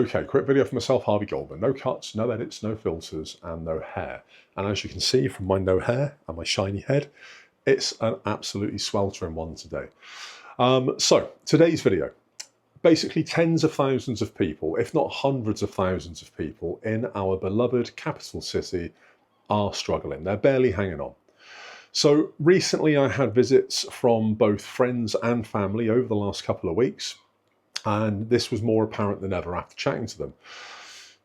Okay, quick video for myself, Harvey Goldman. No cuts, no edits, no filters, and no hair. And as you can see from my no hair and my shiny head, it's an absolutely sweltering one today. So today's video, basically tens of thousands of people, if not hundreds of thousands of people in our beloved capital city are struggling. They're barely hanging on. So recently I had visits from both friends and family over the last couple of weeks. And this was more apparent than ever after chatting to them.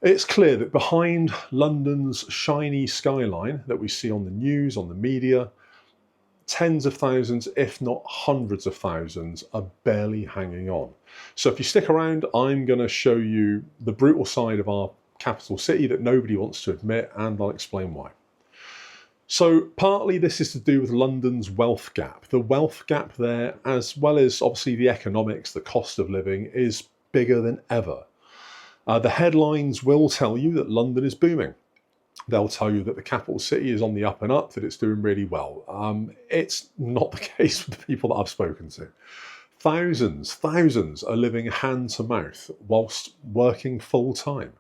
It's clear that behind London's shiny skyline that we see on the news, on the media, tens of thousands, if not hundreds of thousands, are barely hanging on. So if you stick around, I'm going to show you the brutal side of our capital city that nobody wants to admit, and I'll explain why. So partly this is to do with London's wealth gap. The wealth gap there, as well as obviously the economics, the cost of living, is bigger than ever. The headlines will tell you that London is booming. They'll tell you that the capital city is on the up and up, that it's doing really well. It's not the case with the people that I've spoken to. Thousands are living hand to mouth whilst working full time.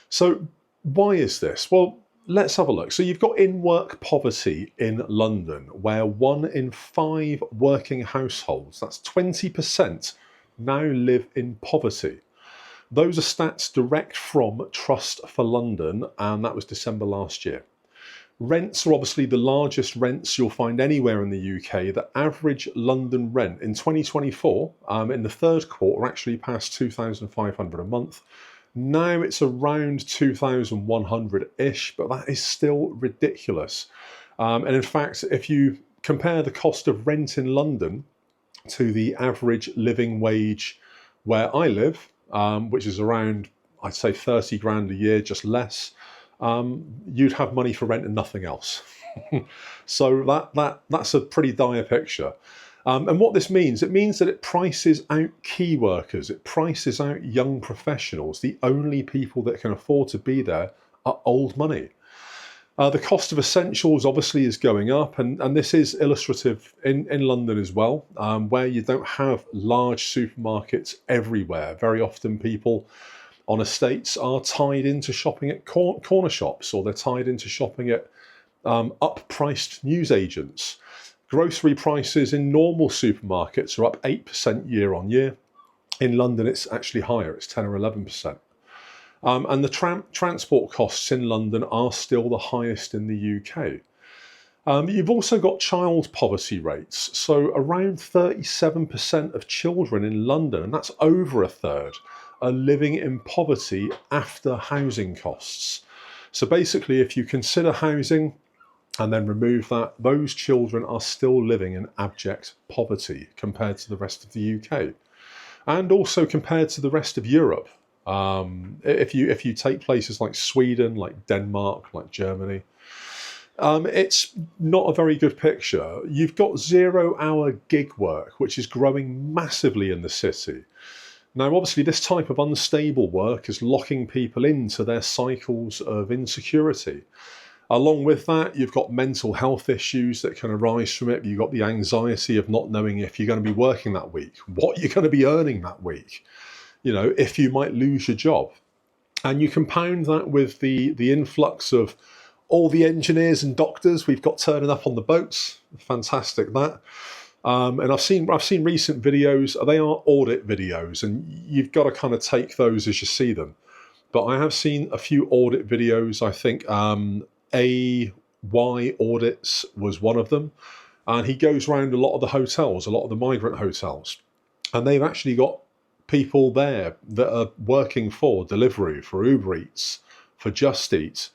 So why is this? Well, let's have a look. So you've got in-work poverty in London, where 1 in 5 working households, that's 20%, now live in poverty. Those are stats direct from Trust for London, and that was December last year. Rents are obviously the largest rents you'll find anywhere in the UK. The average London rent in 2024, in the third quarter, actually passed £2,500 a month. Now it's around 2,100-ish, but that is still ridiculous. And in fact, if you compare the cost of rent in London to the average living wage where I live, which is around, I'd say 30 grand a year, just less, you'd have money for rent and nothing else. So that's a pretty dire picture. And what this means, it means that it prices out key workers, it prices out young professionals. The only people that can afford to be there are old money. The cost of essentials obviously is going up, and this is illustrative in London as well, where you don't have large supermarkets everywhere. Very often people on estates are tied into shopping at corner shops, or they're tied into shopping at up-priced newsagents. Grocery prices in normal supermarkets are up 8% year on year. In London, it's actually higher. It's 10 or 11%. And the transport costs in London are still the highest in the UK. You've also got child poverty rates. So around 37% of children in London, and that's over a third, are living in poverty after housing costs. So basically, if you consider housing and then remove that, those children are still living in abject poverty compared to the rest of the UK, and also compared to the rest of Europe. If you take places like Sweden, like Denmark, like Germany, it's not a very good picture. You've got 0-hour gig work, which is growing massively in the city. Now, obviously, this type of unstable work is locking people into their cycles of insecurity. Along with that, you've got mental health issues that can arise from it. You've got the anxiety of not knowing if you're going to be working that week, what you're going to be earning that week, if you might lose your job. And you compound that with the influx of all the engineers and doctors we've got turning up on the boats. Fantastic, that. And I've seen recent videos. They are audit videos, and you've got to kind of take those as you see them. But I have seen a few audit videos. I think AY Audits was one of them, and he goes around a lot of the hotels, a lot of the migrant hotels, and they've actually got people there that are working for Deliveroo, for Uber Eats, for Just Eat.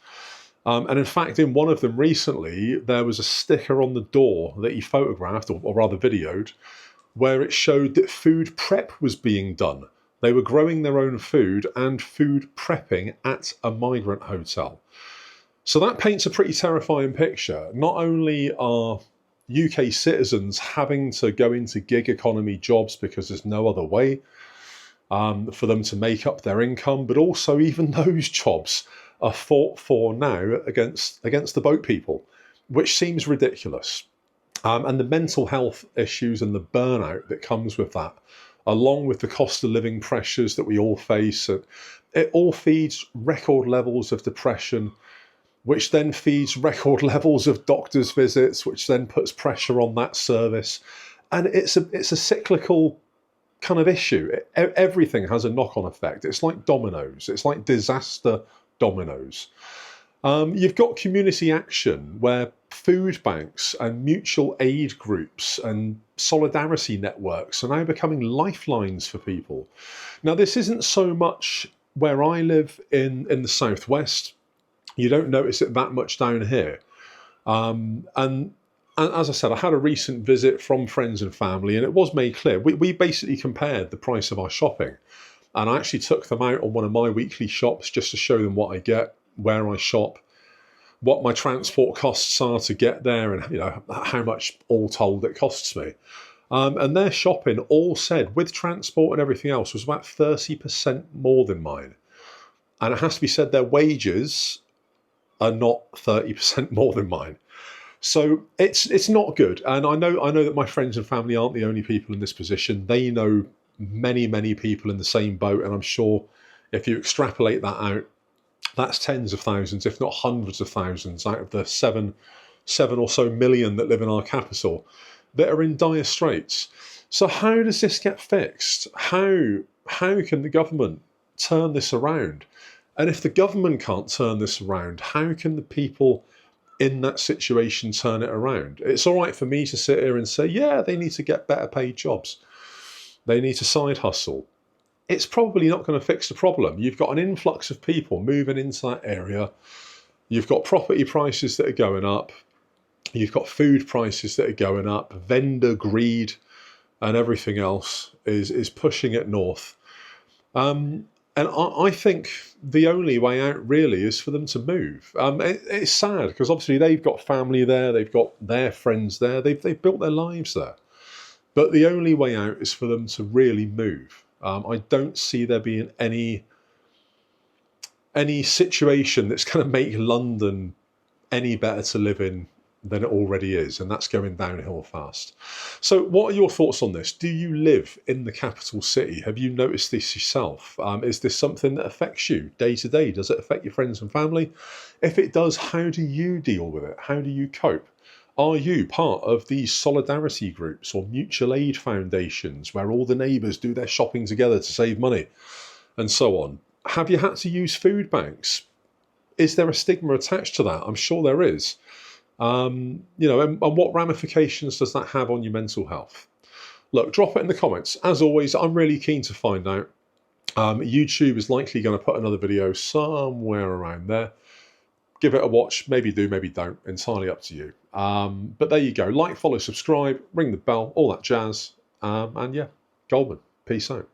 And in fact, in one of them recently, there was a sticker on the door that he photographed, or rather videoed, where it showed that food prep was being done. They were growing their own food and food prepping at a migrant hotel. So that paints a pretty terrifying picture. Not only are UK citizens having to go into gig economy jobs because there's no other way for them to make up their income, but also even those jobs are fought for now against the boat people, which seems ridiculous. And the mental health issues and the burnout that comes with that, along with the cost of living pressures that we all face, it all feeds record levels of depression, which then feeds record levels of doctors' visits, which then puts pressure on that service. And it's a cyclical kind of issue. Everything has a knock-on effect. It's like dominoes. It's like disaster dominoes. You've got community action where food banks and mutual aid groups and solidarity networks are now becoming lifelines for people. Now, this isn't so much where I live in the southwest. You don't notice it that much down here. And as I said, I had a recent visit from friends and family, and it was made clear. We basically compared the price of our shopping. And I actually took them out on one of my weekly shops just to show them what I get, where I shop, what my transport costs are to get there, and how much all told it costs me. And their shopping all said, with transport and everything else, was about 30% more than mine. And it has to be said, their wages are not 30% more than mine. So it's not good. And I know that my friends and family aren't the only people in this position. They know many people in the same boat. And I'm sure if you extrapolate that out, that's tens of thousands, if not hundreds of thousands, out of the seven or so million that live in our capital that are in dire straits. So how does this get fixed? How can the government turn this around? And if the government can't turn this around, how can the people in that situation turn it around? It's all right for me to sit here and say, yeah, they need to get better paid jobs. They need to side hustle. It's probably not going to fix the problem. You've got an influx of people moving into that area. You've got property prices that are going up. You've got food prices that are going up. Vendor greed and everything else is pushing it north. And I think the only way out really is for them to move. It's sad because obviously they've got family there, they've got their friends there, they've built their lives there. But the only way out is for them to really move. I don't see there being any situation that's going to make London any better to live in than it already is, and that's going downhill fast. So what are your thoughts on this? Do you live in the capital city? Have you noticed this yourself? Is this something that affects you day to day? Does it affect your friends and family? If it does, how do you deal with it? How do you cope? Are you part of these solidarity groups or mutual aid foundations where all the neighbours do their shopping together to save money and so on? Have you had to use food banks? Is there a stigma attached to that? I'm sure there is. And what ramifications does that have on your mental health? Look, drop it in the comments. As always, I'm really keen to find out. YouTube is likely going to put another video somewhere around there. Give it a watch. Maybe do, maybe don't. Entirely up to you. But there you go. Like, follow, subscribe, ring the bell, all that jazz. And yeah, Goldman. Peace out.